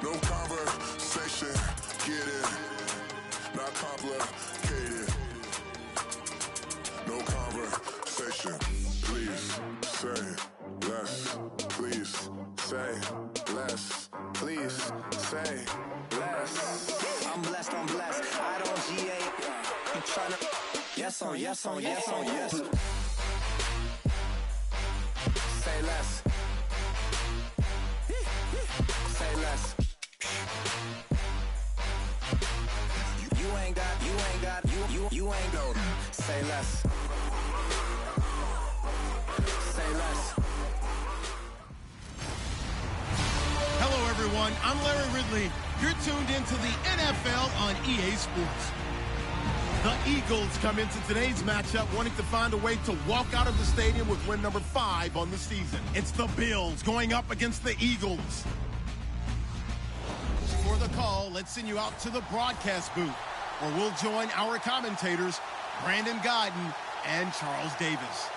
No conversation, get it, not complicated. No conversation, please say less. Please say less. Please say less. I'm blessed, I don't GA. I'm tryna. Yes on yes on yes on yes. Say less. Say less. You ain't got, you ain't got. Say less. Say less. Hello, everyone. I'm Larry Ridley. You're tuned into the NFL on EA Sports. The Eagles come into today's matchup wanting to find a way to walk out of the stadium with win number 5 on the season. It's the Bills going up against the Eagles. For the call, let's send you out to the broadcast booth, where we'll join our commentators, Brandon Godden and Charles Davis.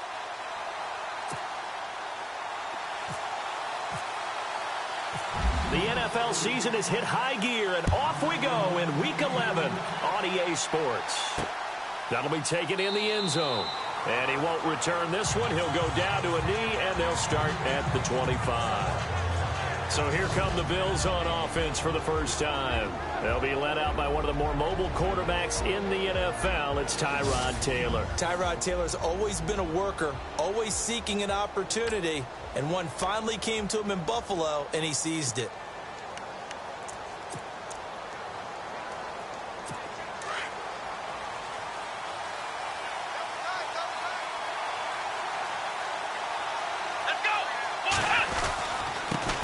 The NFL season has hit high gear, and off we go in Week 11 on EA Sports. That'll be taken in the end zone. And he won't return this one. He'll go down to a knee, and they'll start at the 25. So here come the Bills on offense for the first time. They'll be led out by one of the more mobile quarterbacks in the NFL. It's Tyrod Taylor. Tyrod Taylor's always been a worker, always seeking an opportunity, and one finally came to him in Buffalo, and he seized it.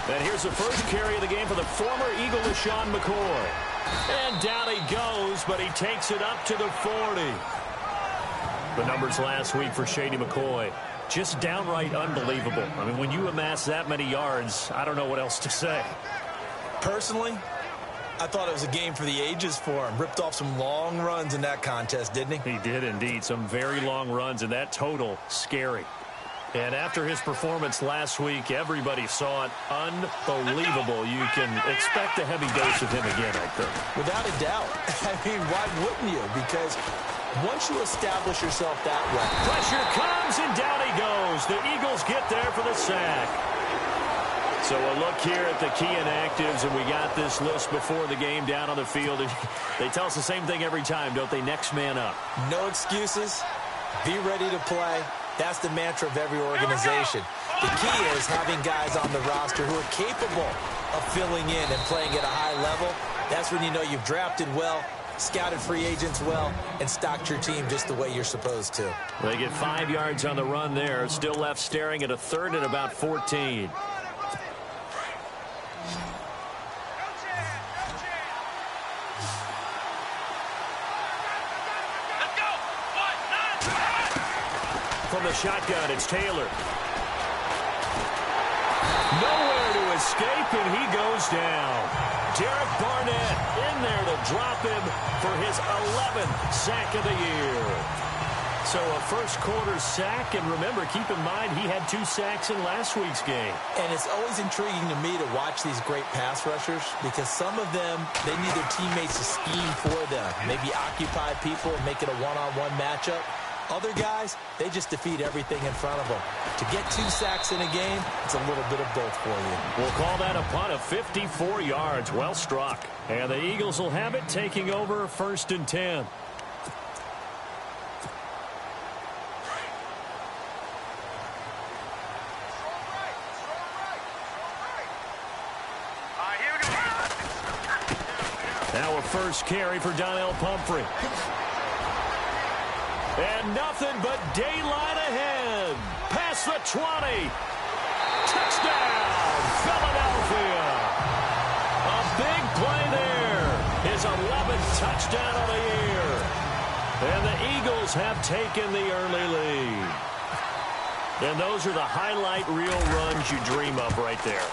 And here's the first carry of the game for the former Eagle, LaShawn McCoy. And down he goes, but he takes it up to the 40. The numbers last week for Shady McCoy, just downright unbelievable. I mean, when you amass that many yards, I don't know what else to say. Personally, I thought it was a game for the ages for him. Ripped off some long runs in that contest, didn't he? He did indeed. Some very long runs, and that total, scary. And after his performance last week, everybody saw it unbelievable. You can expect a heavy dose of him again, I think. Without a doubt. I mean, why wouldn't you? Because once you establish yourself that way. Pressure comes, and down he goes. The Eagles get there for the sack. So a look here at the key inactives, and we got this list before the game down on the field. They tell us the same thing every time, don't they? Next man up. No excuses. Be ready to play. That's the mantra of every organization. The key is having guys on the roster who are capable of filling in and playing at a high level. That's when you know you've drafted well, scouted free agents well, and stocked your team just the way you're supposed to. They get 5 yards on the run there. Still left staring at a third and about 14. From the shotgun, it's Taylor. Nowhere to escape, and he goes down. Derek Barnett in there to drop him for his 11th sack of the year. So a first-quarter sack, and remember, keep in mind, he had 2 sacks in last week's game. And it's always intriguing to me to watch these great pass rushers because some of them, they need their teammates to scheme for them, maybe occupy people and make it a one-on-one matchup. Other guys, they just defeat everything in front of them. To get 2 sacks in a game, it's a little bit of both for you. We'll call that a punt of 54 yards. Well struck. And the Eagles will have it, taking over 1st and 10. Now a first carry for Donnell Pumphrey. And nothing but daylight ahead. Past the 20. Touchdown, Philadelphia. A big play there. His 11th touchdown of the year. And the Eagles have taken the early lead. And those are the highlight reel runs you dream of right there.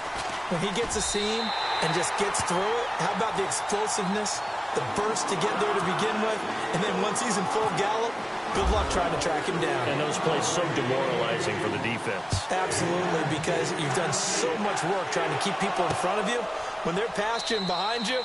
When he gets a seam and just gets through it, how about the explosiveness, the burst to get there to begin with, and then once he's in full gallop, Good luck trying to track him down. And those plays so demoralizing for the defense. Absolutely, because you've done so much work trying to keep people in front of you. When they're past you and behind you,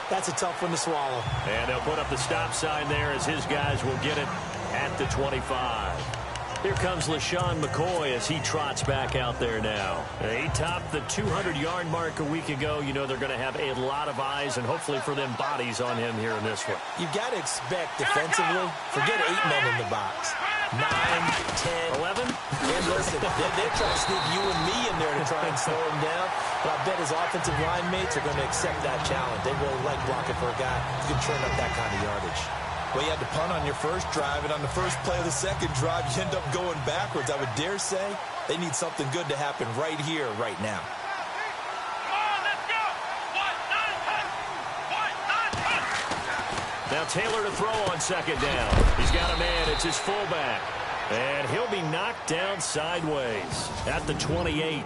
that's a tough one to swallow. And they'll put up the stop sign there as his guys will get it at the 25. Here comes LaShawn McCoy as he trots back out there now. He topped the 200-yard mark a week ago. You know they're going to have a lot of eyes and hopefully for them bodies on him here in this one. You've got to expect defensively, forget 8 men in the box. 9, 10, 11? And listen, they're trying to sneak you and me in there to try and slow him down. But I bet his offensive line mates are going to accept that challenge. They really like blocking for a guy who can turn up that kind of yardage. Well, you had to punt on your first drive, and on the first play of the second drive, you end up going backwards. I would dare say they need something good to happen right here, right now. Now Taylor to throw on second down. He's got a man. It's his fullback. And he'll be knocked down sideways at the 28.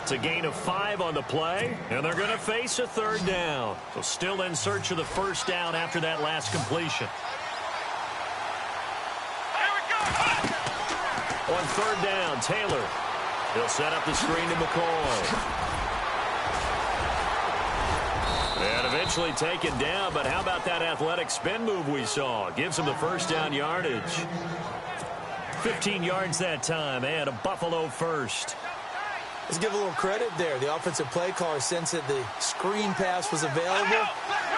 It's a gain of 5 on the play, and they're going to face a third down. So still in search of the first down after that last completion. On third down, Taylor. He'll set up the screen to McCoy. And eventually taken down, but how about that athletic spin move we saw? Gives him the first down yardage. 15 yards that time, and a Buffalo first. Let's give a little credit there. The offensive play caller sensed that the screen pass was available.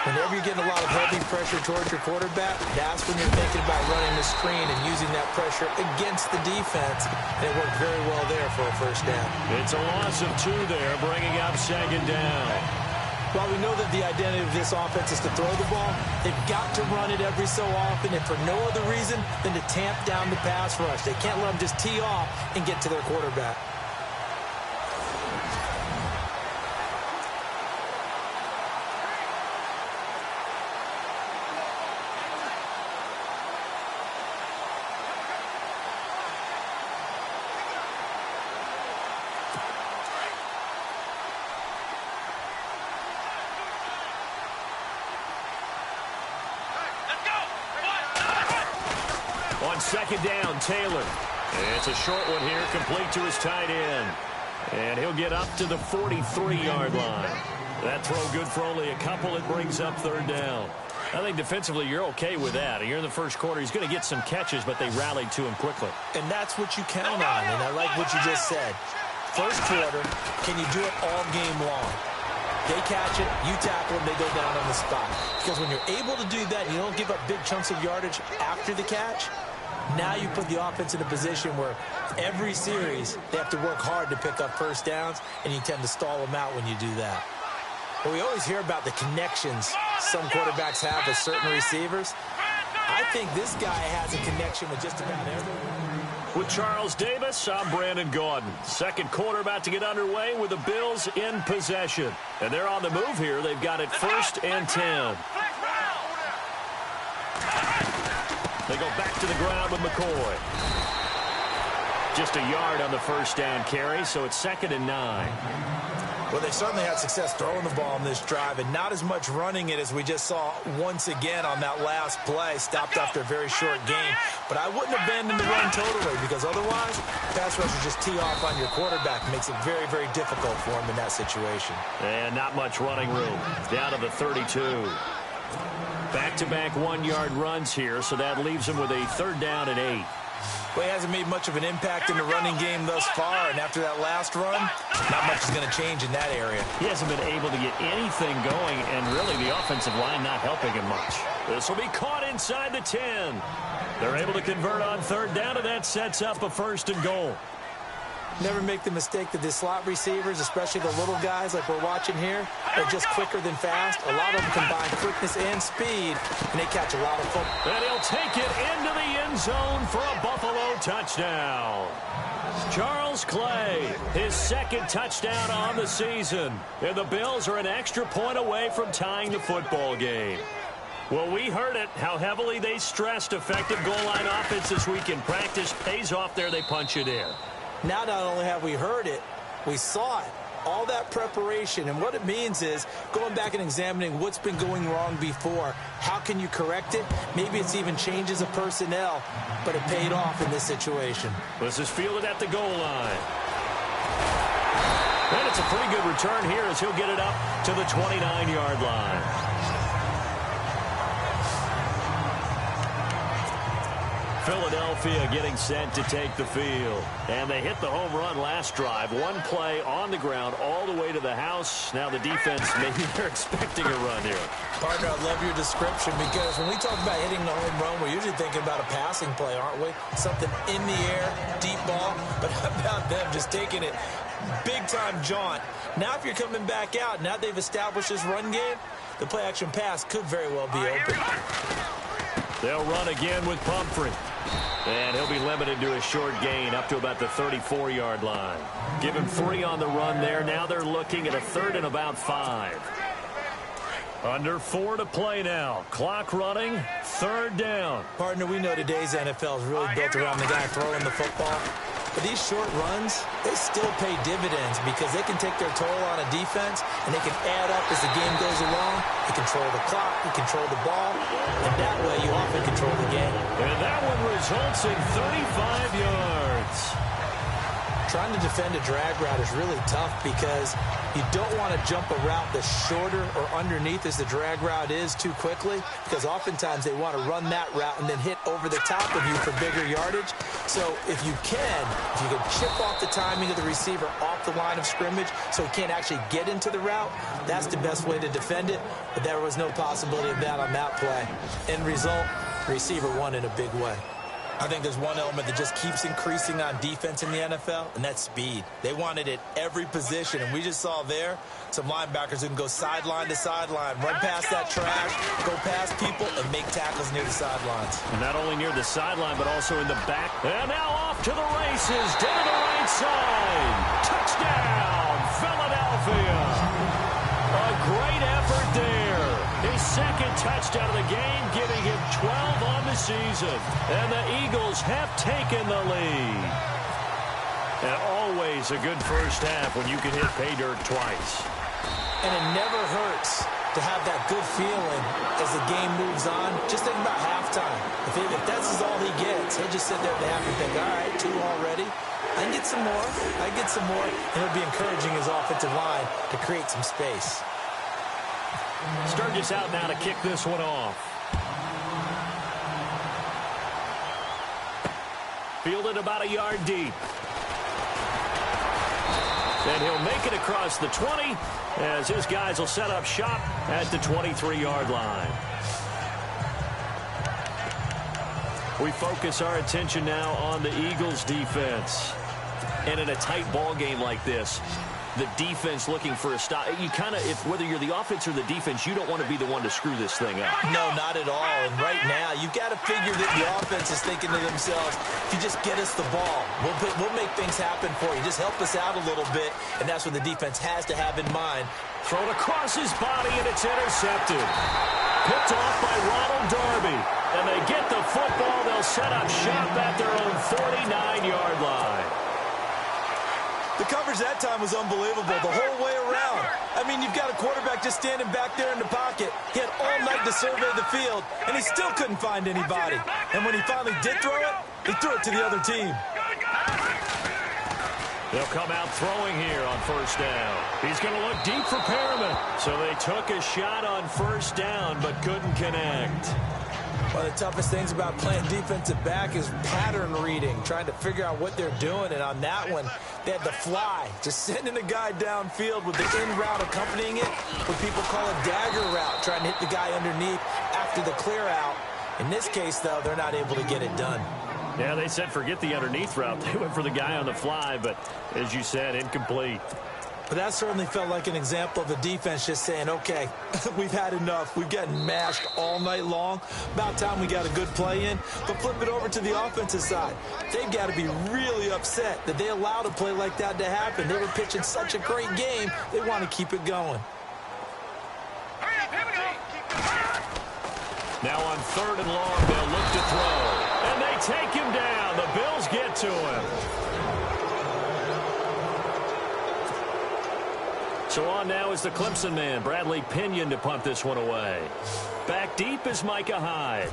Whenever you're getting a lot of heavy pressure towards your quarterback, that's when you're thinking about running the screen and using that pressure against the defense. And it worked very well there for a first down. It's a loss of 2 there, bringing up second down. While we know that the identity of this offense is to throw the ball, they've got to run it every so often, and for no other reason than to tamp down the pass rush. They can't let them just tee off and get to their quarterback. On second down, Taylor. It's a short one here, complete to his tight end. And he'll get up to the 43-yard line. That throw good for only a couple. It brings up third down. I think defensively you're okay with that. You're in the first quarter. He's going to get some catches, but they rallied to him quickly. And that's what you count on, and I like what you just said. First quarter, can you do it all game long? They catch it, you tackle them, they go down on the spot. Because when you're able to do that and you don't give up big chunks of yardage after the catch, now you put the offense in a position where every series they have to work hard to pick up first downs, and you tend to stall them out when you do that. But we always hear about the connections some quarterbacks have with certain receivers. I think this guy has a connection with just about everyone. With Charles Davis, I'm Brandon Gaudin. Second quarter about to get underway with the Bills in possession. And they're on the move here. They've got it 1st and 10. They go back to the ground with McCoy. Just a yard on the first down carry, so it's 2nd and 9. Well, they certainly had success throwing the ball on this drive, and not as much running it as we just saw once again on that last play. Stopped after a very short gain. But I wouldn't abandon the run totally, because otherwise, pass rushers just tee off on your quarterback. Makes it very, very difficult for him in that situation. And not much running room. Down to the 32. Back-to-back 1-yard runs here, so that leaves him with a 3rd down and 8. Well, he hasn't made much of an impact in the running game thus far, and after that last run, not much is going to change in that area. He hasn't been able to get anything going, and really the offensive line not helping him much. This will be caught inside the 10. They're able to convert on 3rd down, and that sets up a 1st and goal. Never make the mistake that the slot receivers, especially the little guys like we're watching here, are just quicker than fast. A lot of them combine quickness and speed, and they catch a lot of football. And he'll take it into the end zone for a Buffalo touchdown. Charles Clay, his 2nd touchdown on the season. And the Bills are an extra point away from tying the football game. Well, we heard it, how heavily they stressed effective goal line offense this week in practice. Pays off there, they punch it in. Now not only have we heard it, we saw it. all that preparation, and what it means is going back and examining what's been going wrong before. How can you correct it? Maybe it's even changes of personnel, but it paid off in this situation. This is fielded at the goal line. And it's a pretty good return here as he'll get it up to the 29-yard line. Philadelphia getting set to take the field. And they hit the home run last drive. One play on the ground all the way to the house. Now the defense, maybe they're expecting a run here. Partner, I love your description because when we talk about hitting the home run, we're usually thinking about a passing play, aren't we? Something in the air, deep ball. But how about them just taking it big-time jaunt? Now if you're coming back out, now they've established this run game, the play-action pass could very well be open. They'll run again with Pumphrey. And he'll be limited to a short gain up to about the 34-yard line. Give him 3 on the run there. Now they're looking at a 3rd and about 5. Under 4 to play now. Clock running. 3rd down. Partner, we know today's NFL is really built around the guy throwing the football. But these short runs, they still pay dividends because they can take their toll on a defense and they can add up as the game goes along. You control the clock, you control the ball, and that way you often control the game. And that one results in 35 yards. Trying to defend a drag route is really tough because you don't want to jump a route that's shorter or underneath as the drag route is too quickly, because oftentimes they want to run that route and then hit over the top of you for bigger yardage. So if you can chip off the timing of the receiver off the line of scrimmage so he can't actually get into the route, that's the best way to defend it. But there was no possibility of that on that play. End result, receiver won in a big way. I think there's one element that just keeps increasing on defense in the NFL, and that's speed. They want it at every position, and we just saw there some linebackers who can go sideline to sideline, run past that trash, go past people, and make tackles near the sidelines. And not only near the sideline, but also in the back. And now off to the races, down to the right side. Touchdown, Philadelphia. A great effort there. His second touchdown of the game, giving him 12 on the season. And the Eagles have taken the lead. And always a good first half when you can hit pay dirt twice. And it never hurts to have that good feeling as the game moves on. Just think about halftime. If that's all he gets, he'll just sit there at the half and think, all right, 2 already. I can get some more. I can get some more. And it'll be encouraging his offensive line to create some space. Sturgis out now to kick this one off. Fielded about a yard deep. And he'll make it across the 20 as his guys will set up shop at the 23-yard line. We focus our attention now on the Eagles' defense. And in a tight ball game like this, the defense looking for a stop. You kind of, whether you're the offense or the defense, you don't want to be the one to screw this thing up. No, not at all. And right now, you've got to figure that the offense is thinking to themselves, if you just get us the ball, we'll make things happen for you. Just help us out a little bit. And that's what the defense has to have in mind. Thrown across his body, and it's intercepted. Picked off by Ronald Darby. And they get the football. They'll set up shop at their own 49-yard line. The coverage that time was unbelievable the whole way around. I mean, you've got a quarterback just standing back there in the pocket. He had all night to survey the field, and he still couldn't find anybody. And when he finally did throw it, he threw it to the other team. They'll come out throwing here on first down. He's going to look deep for Perriman. So they took a shot on first down, but couldn't connect. One of the toughest things about playing defensive back is pattern reading, trying to figure out what they're doing. And on that one, they had the fly, just sending a guy downfield with the in route accompanying it, what people call a dagger route, trying to hit the guy underneath after the clear out. In this case, though, they're not able to get it done. Yeah, they said forget the underneath route. They went for the guy on the fly, but as you said, incomplete. But that certainly felt like an example of the defense just saying, okay, we've had enough. We've gotten mashed all night long. About time we got a good play in. But flip it over to the offensive side. They've got to be really upset that they allowed a play like that to happen. They were pitching such a great game, they want to keep it going. Now on 3rd and long, they'll look to throw. And they take him down. The Bills get to him. So on now is the Clemson man, Bradley Pinion, to punt this one away. Back deep is Micah Hyde.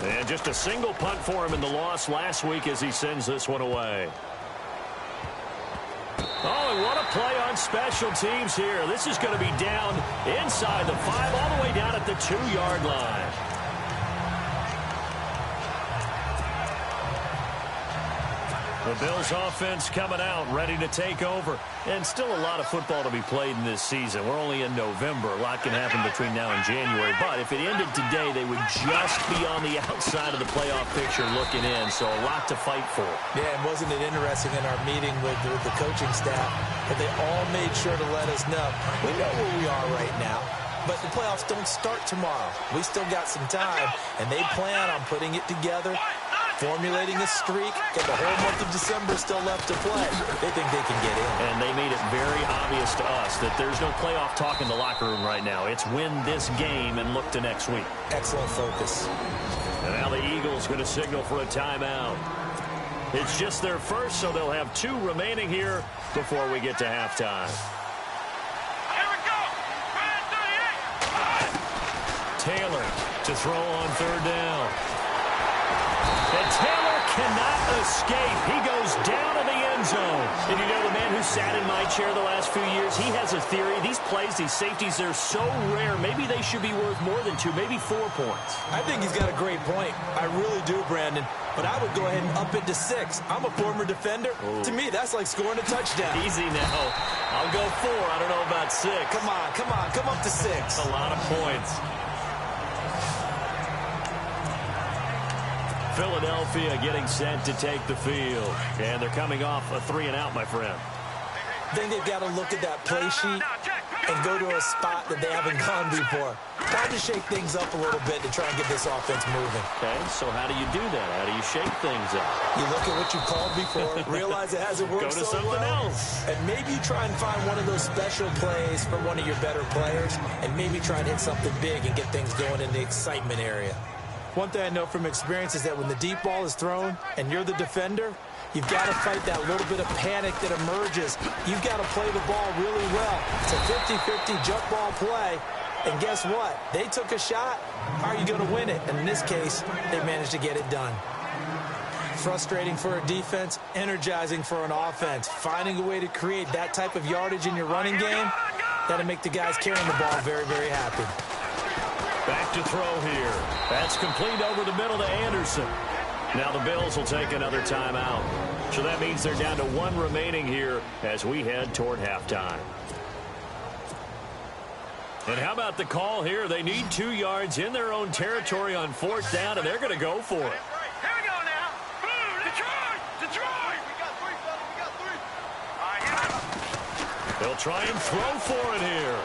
And just a single punt for him in the loss last week as he sends this one away. Oh, and what a play on special teams here. This is going to be down inside the 5, all the way down at the 2-yard line. The Bills offense coming out, ready to take over. And still a lot of football to be played in this season. We're only in November. A lot can happen between now and January. But if it ended today, they would just be on the outside of the playoff picture looking in. So a lot to fight for. Yeah, and wasn't it interesting in our meeting with the coaching staff that they all made sure to let us know, we know where we are right now. But the playoffs don't start tomorrow. We still got some time, and they plan on putting it together, formulating a streak, got the whole month of December still left to play. They think they can get in. And they made it very obvious to us that there's no playoff talk in the locker room right now. It's win this game and look to next week. Excellent focus. And now the Eagles going to signal for a timeout. It's just their first, so they'll have 2 remaining here before we get to halftime. Taylor to throw on 3rd down. And Taylor cannot escape. He goes down in the end zone. And you know, the man who sat in my chair the last few years, he has a theory. These plays, these safeties, they're so rare. Maybe they should be worth more than 2, maybe 4 points. I think he's got a great point. I really do, Brandon. But I would go ahead and up it to 6. I'm a former defender. Ooh. To me, that's like scoring a touchdown. Easy now. I'll go 4. I don't know about 6. Come on. Come up to 6. That's a lot of points. Philadelphia getting set to take the field. And they're coming off a 3-and-out, my friend. I think they've got to look at that play sheet and go to a spot that they haven't gone before. Time to shake things up a little bit to try and get this offense moving. Okay, so how do you do that? How do you shake things up? You look at what you called before, realize it hasn't worked so well. Go to something else. And maybe try and find one of those special plays from one of your better players, and maybe try and hit something big and get things going in the excitement area. One thing I know from experience is that when the deep ball is thrown and you're the defender, you've got to fight that little bit of panic that emerges. You've got to play the ball really well. It's a 50-50 jump ball play. And guess what? They took a shot. How are you going to win it? And in this case, they managed to get it done. Frustrating for a defense, energizing for an offense. Finding a way to create that type of yardage in your running game, that'll make the guys carrying the ball very, very happy. Back to throw here. That's complete over the middle to Anderson. Now the Bills will take another timeout. So that means they're down to 1 remaining here as we head toward halftime. And how about the call here? They need 2 yards in their own territory on 4th down, and they're going to go for it. Here we go now. Detroit! We got 3, fellas. We got 3. They'll try and throw for it here.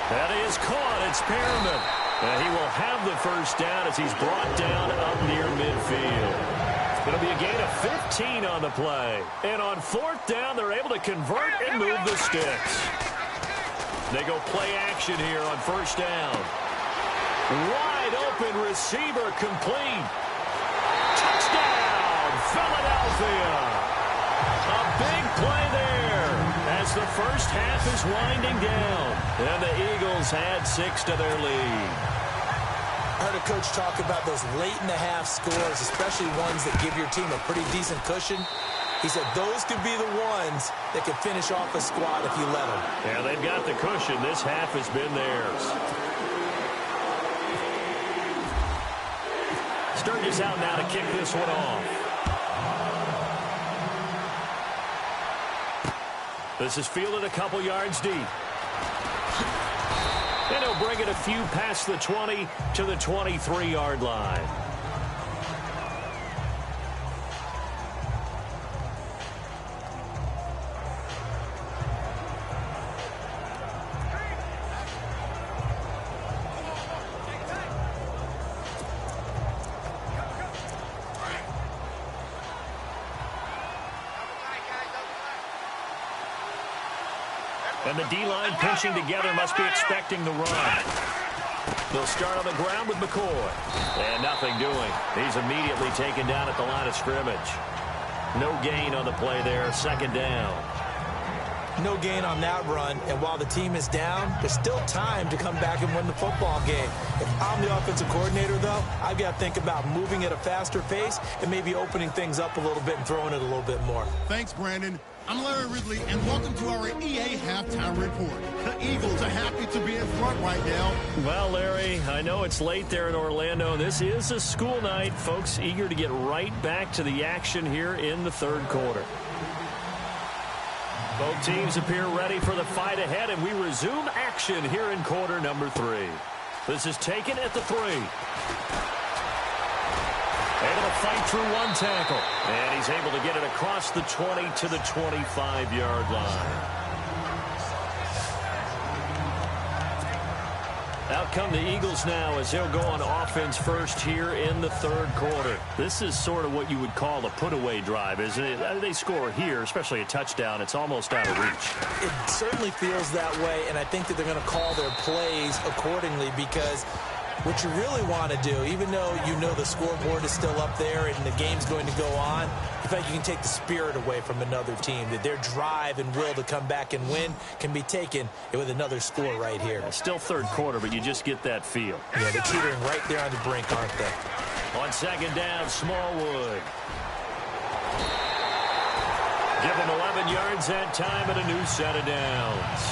That is caught. It's Perriman. And he will have the first down as he's brought down up near midfield. It'll be a gain of 15 on the play. And on 4th down, they're able to convert and move the sticks. They go play action here on 1st down. Wide open receiver complete. Touchdown, Philadelphia. A big play there as the first half is winding down. And the Eagles add 6 to their lead. I heard a coach talk about those late-in-the-half scores, especially ones that give your team a pretty decent cushion. He said those could be the ones that could finish off a squad if you let them. Yeah, they've got the cushion. This half has been theirs. Sturgis out now to kick this one off. This is fielded a couple yards deep. And he'll bring it a few past the 20 to the 23-yard line. And the D-line pinching together must be expecting the run. They'll start on the ground with McCoy. And nothing doing. He's immediately taken down at the line of scrimmage. No gain on the play there, second down. No gain on that run, and while the team is down, there's still time to come back and win the football game. If I'm the offensive coordinator, though, I've got to think about moving at a faster pace and maybe opening things up a little bit and throwing it a little bit more. Thanks, Brandon. I'm Larry Ridley, and welcome to our EA Halftime Report. The Eagles are happy to be in front right now. Well, Larry, I know it's late there in Orlando. This is a school night. Folks eager to get right back to the action here in the third quarter. Both teams appear ready for the fight ahead, and we resume action here in quarter number 3. This is taken at the 3. Able to fight through one tackle. And he's able to get it across the 20 to the 25-yard line. Out come the Eagles now as they'll go on offense first here in the third quarter. This is sort of what you would call a put-away drive, isn't it? They score here, especially a touchdown. It's almost out of reach. It certainly feels that way, and I think that they're going to call their plays accordingly because what you really want to do, even though you know the scoreboard is still up there and the game's going to go on, in fact, you can take the spirit away from another team, that their drive and will to come back and win can be taken with another score right here. Still third quarter, but you just get that feel. Yeah, they're teetering right there on the brink, aren't they? On second down, Smallwood. Give them 11 yards that time and a new set of downs.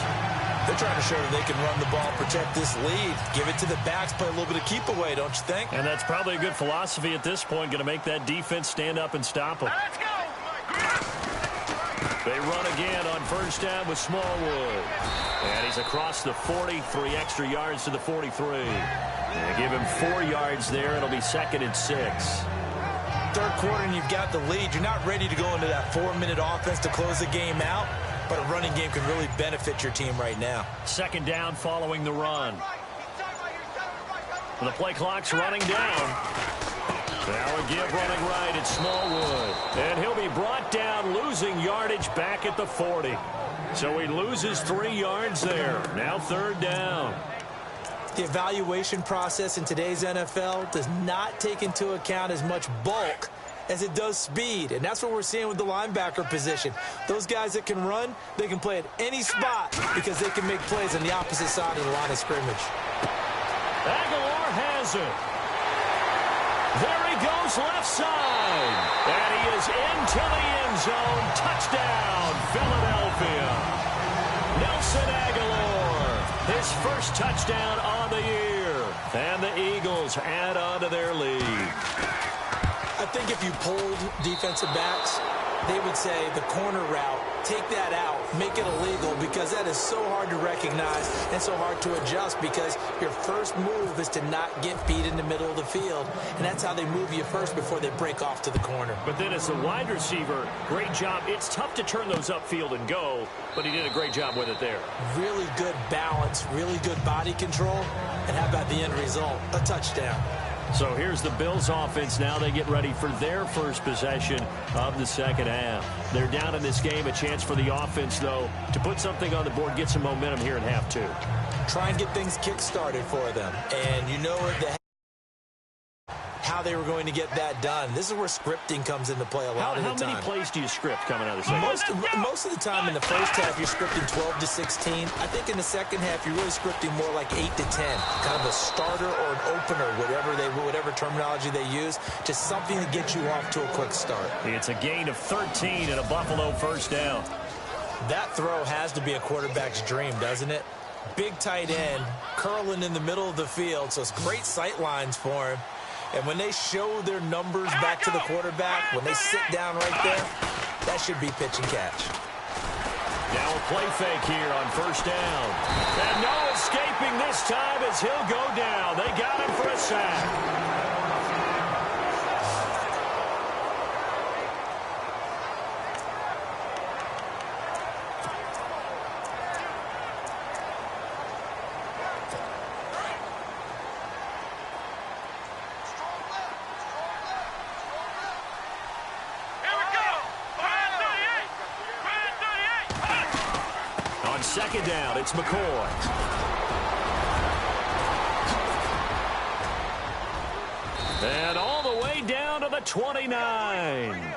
They're trying to show that they can run the ball, protect this lead, give it to the backs, play a little bit of keep away, don't you think? And that's probably a good philosophy at this point, going to make that defense stand up and stop them. Let's go. They run again on first down with Smallwood. And he's across the 40, 3 extra yards to the 43. And give him 4 yards there. It'll be second and 6. Third quarter and you've got the lead. You're not ready to go into that 4-minute offense to close the game out. But a running game can really benefit your team right now. Second down following the run. The play clock's running down. Now a give running right. It's Smallwood. And he'll be brought down, losing yardage back at the 40. So he loses 3 yards there. Now third down. The evaluation process in today's NFL does not take into account as much bulk as it does speed, and that's what we're seeing with the linebacker position. Those guys that can run, they can play at any spot because they can make plays on the opposite side of the line of scrimmage. Aguilar has it. There he goes left side, and he is into the end zone. Touchdown, Philadelphia. Nelson Aguilar, his first touchdown on the year, and the Eagles add on to their lead. I think if you polled defensive backs, they would say the corner route, take that out, make it illegal, because that is so hard to recognize and so hard to adjust because your first move is to not get beat in the middle of the field, and that's how they move you first before they break off to the corner. But then as a wide receiver, great job. It's tough to turn those upfield and go, but he did a great job with it there. Really good balance, really good body control, and how about the end result? A touchdown. So here's the Bills offense now. They get ready for their first possession of the second half. They're down in this game. A chance for the offense, though, to put something on the board, get some momentum here in half 2. Try and get things kick-started for them. And you know how they were going to get that done. This is where scripting comes into play a lot of the time. How many plays do you script coming out of the second half? Most of the time in the first half, you're scripting 12 to 16. I think in the second half, you're really scripting more like 8 to 10. Kind of a starter or an opener, whatever terminology they use. Just something to get you off to a quick start. It's a gain of 13 and a Buffalo first down. That throw has to be a quarterback's dream, doesn't it? Big tight end, curling in the middle of the field, so it's great sight lines for him. And when they show their numbers back to the quarterback, when they sit down right there, that should be pitch and catch. Now a play fake here on first down. And no escaping this time as he'll go down. They got him for a sack. Second down, it's McCoy. And all the way down to the 29.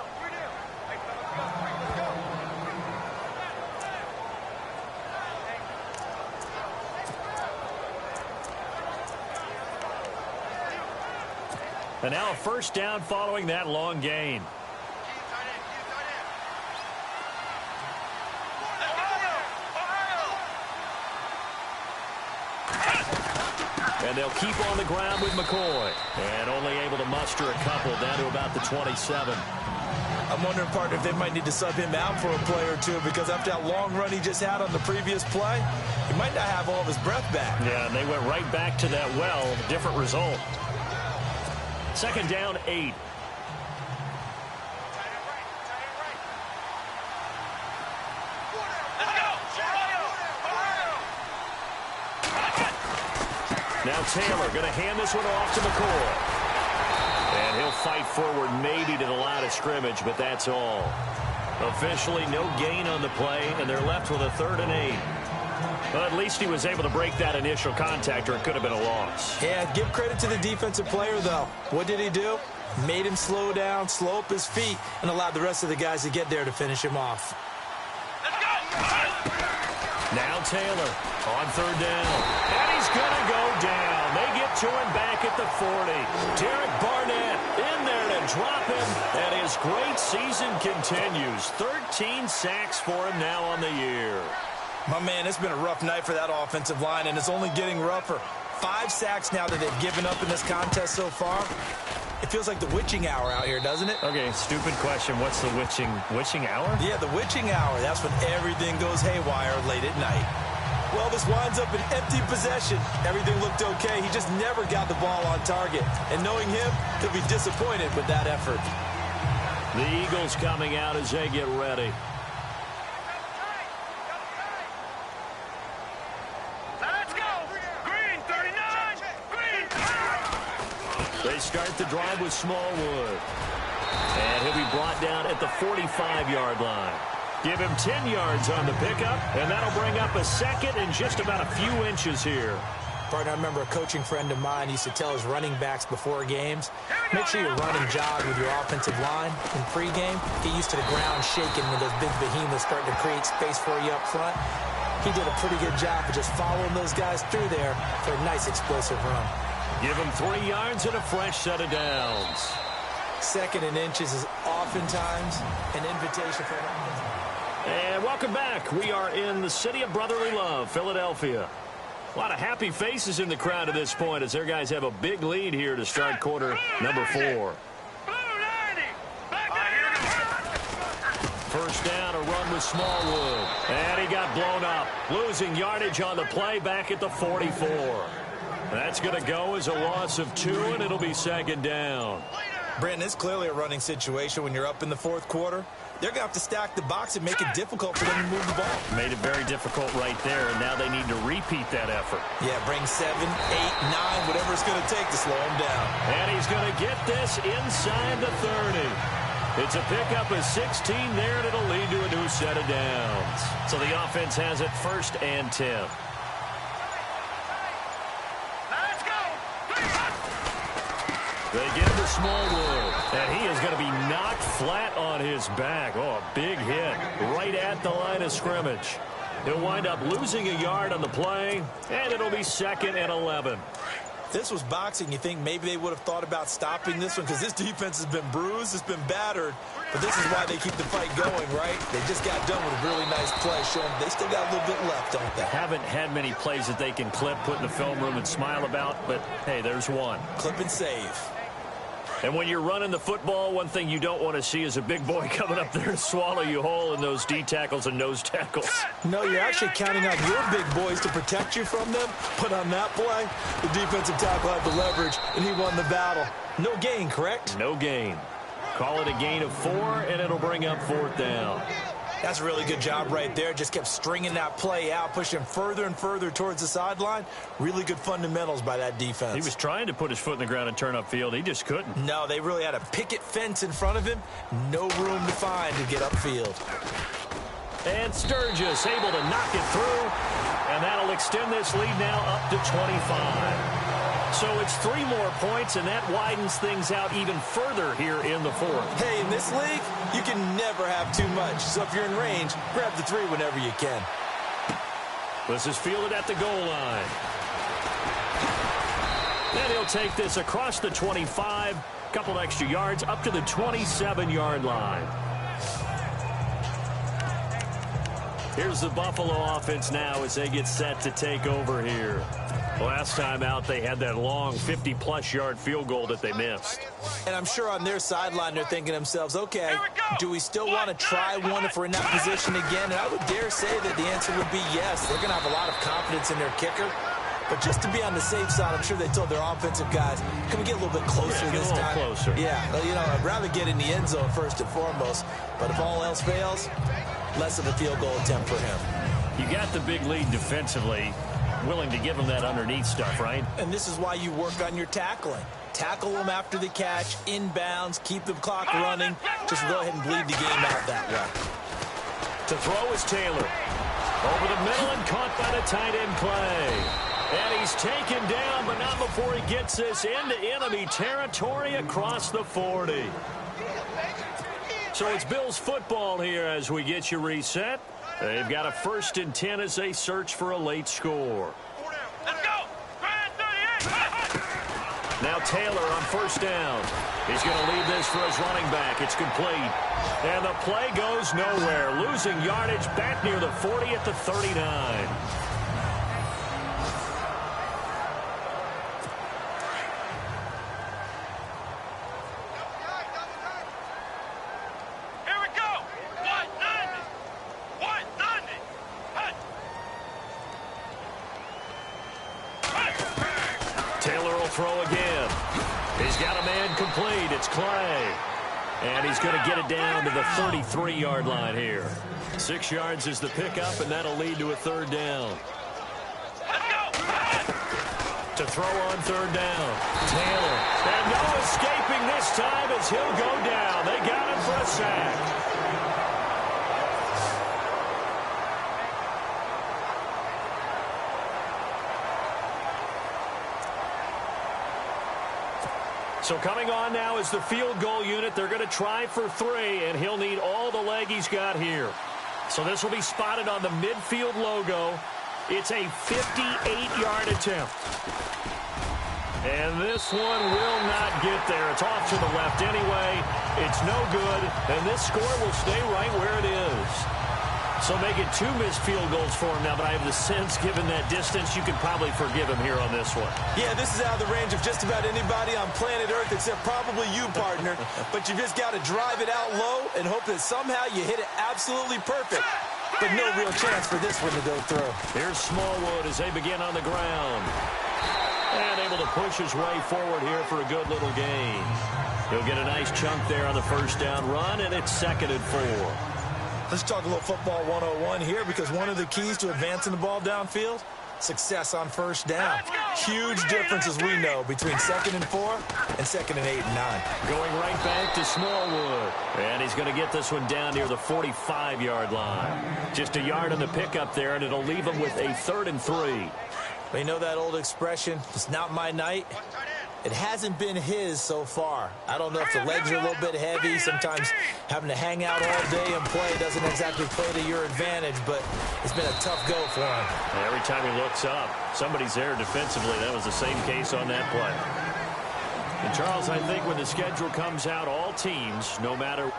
And now a first down following that long gain. And they'll keep on the ground with McCoy. And only able to muster a couple down to about the 27. I'm wondering, partner, if they might need to sub him out for a play or two, because after that long run he just had on the previous play, he might not have all of his breath back. Yeah, and they went right back to that well. Different result. Second down, 8. Now Taylor going to hand this one off to McCoy. And he'll fight forward maybe to the line of scrimmage, but that's all. Officially no gain on the play, and they're left with a 3rd and 8. Well, at least he was able to break that initial contact, or it could have been a loss. Yeah, give credit to the defensive player, though. What did he do? Made him slow down, slow up his feet, and allowed the rest of the guys to get there to finish him off. Now Taylor on 3rd down. And he's going to go down. They get to him back at the 40. Derek Barnett in there to drop him. And his great season continues. 13 sacks for him now on the year. My man, it's been a rough night for that offensive line, and it's only getting rougher. 5 sacks now that they've given up in this contest so far. It feels like the witching hour out here, doesn't it? Okay, stupid question. What's the witching hour? Yeah, the witching hour. That's when everything goes haywire late at night. Well, this winds up an empty possession. Everything looked okay. He just never got the ball on target. And knowing him, he'll be disappointed with that effort. The Eagles coming out as they get ready. Let's go! Green, 39! Green! They start the drive with Smallwood. And he'll be brought down at the 45-yard line. Give him 10 yards on the pickup, and that'll bring up a second and just about a few inches here. Partner, I remember a coaching friend of mine used to tell his running backs before games, make sure you run and jog with your offensive line in pregame. Get used to the ground shaking when those big behemoths starting to create space for you up front. He did a pretty good job of just following those guys through there for a nice explosive run. Give him 3 yards and a fresh set of downs. 2nd and inches is oftentimes an invitation for an. And welcome back. We are in the city of brotherly love, Philadelphia. A lot of happy faces in the crowd at this point as their guys have a big lead here to start quarter number 4. Blue 90! Back First down, a run with Smallwood. And he got blown up. Losing yardage on the play back at the 44. That's going to go as a loss of 2, and it'll be 2nd down. Brandon, it's clearly a running situation when you're up in the 4th quarter. They're going to have to stack the box and make it difficult for them to move the ball. Made it very difficult right there, and now they need to repeat that effort. Yeah, bring 7, 8, 9, whatever it's going to take to slow him down. And he's going to get this inside the 30. It's a pickup of 16 there, and it'll lead to a new set of downs. So the offense has it 1st and 10. Let's go! They give to Smallwood, and he is going to be knocked flat on his back. Oh, a big hit right at the line of scrimmage. He'll wind up losing a yard on the play, and it'll be 2nd and 11. If this was boxing, you think maybe they would have thought about stopping this one, because this defense has been bruised, it's been battered, but this is why they keep the fight going, right? They just got done with a really nice play, showing they still got a little bit left, don't they? Haven't had many plays that they can clip, put in the film room, and smile about, but hey, there's one. Clip and save. And when you're running the football, one thing you don't want to see is a big boy coming up there to swallow you whole in those D tackles and nose tackles. No, you're actually counting on your big boys to protect you from them. But on that play, the defensive tackle had the leverage, and he won the battle. No gain, correct? No gain. Call it a gain of 4, and it'll bring up 4th down. That's a really good job right there. Just kept stringing that play out, pushing further and further towards the sideline. Really good fundamentals by that defense. He was trying to put his foot in the ground and turn upfield. He just couldn't. No, they really had a picket fence in front of him. No room to find to get upfield. And Sturgis able to knock it through. And that'll extend this lead now up to 25. So it's 3 more points, and that widens things out even further here in the 4th. Hey, in this league, you can never have too much. So if you're in range, grab the 3 whenever you can. This is fielded at the goal line. And he'll take this across the 25, a couple extra yards up to the 27-yard line. Here's the Buffalo offense now as they get set to take over here. Last time out, they had that long 50-plus yard field goal that they missed. And I'm sure on their sideline they're thinking to themselves, okay, do we still want to try one if we're in that position again? And I would dare say that the answer would be yes. They're going to have a lot of confidence in their kicker. But just to be on the safe side, I'm sure they told their offensive guys, can we get a little bit closer this time? Closer. Yeah, you know, I'd rather get in the end zone first and foremost. But if all else fails, less of a field goal attempt for him. You got the big lead defensively, willing to give him that underneath stuff, right? And this is why you work on your tackling. Tackle them after the catch, inbounds, keep the clock running. Just go ahead and bleed the game out that way. To throw is Taylor. Over the middle and caught by the tight end play. And he's taken down, but not before he gets this into enemy territory across the 40. So it's Bills football here as we get you reset. They've got a 1st and 10 as they search for a late score. Let's go. Now Taylor on 1st down. He's going to leave this for his running back. It's complete. And the play goes nowhere. Losing yardage back near the 40 at the 39. Throw again. He's got a man complete. It's Clay. And he's going to get it down to the 33-yard line here. 6 yards is the pickup, and that'll lead to a 3rd down. To throw on 3rd down. Taylor. And no escaping this time as he'll go down. They got him for a sack. So coming on now is the field goal unit. They're going to try for 3, and he'll need all the leg he's got here. So this will be spotted on the midfield logo. It's a 58-yard attempt. And this one will not get there. It's off to the left anyway. It's no good, and this score will stay right where it is. So make it 2 missed field goals for him now, but I have the sense, given that distance, you could probably forgive him here on this one. Yeah, this is out of the range of just about anybody on planet Earth except probably you, partner. But you just got to drive it out low and hope that somehow you hit it absolutely perfect. But no real chance for this one to go through. Here's Smallwood as they begin on the ground. And able to push his way forward here for a good little gain. He'll get a nice chunk there on the 1st down run, and it's 2nd and 4. Let's talk a little football 101 here, because one of the keys to advancing the ball downfield, success on 1st down. Huge difference, as we know, between 2nd and 4 and 2nd and 8 and 9. Going right back to Smallwood. And he's going to get this one down near the 45-yard line. Just a yard on the pickup there, and it'll leave him with a 3rd and 3. Well, you know that old expression, it's not my night. It hasn't been his so far. I don't know if the legs are a little bit heavy. Sometimes having to hang out all day and play doesn't exactly play to your advantage, but it's been a tough go for him. And every time he looks up, somebody's there defensively. That was the same case on that play. And, Charles, I think when the schedule comes out, all teams, no matter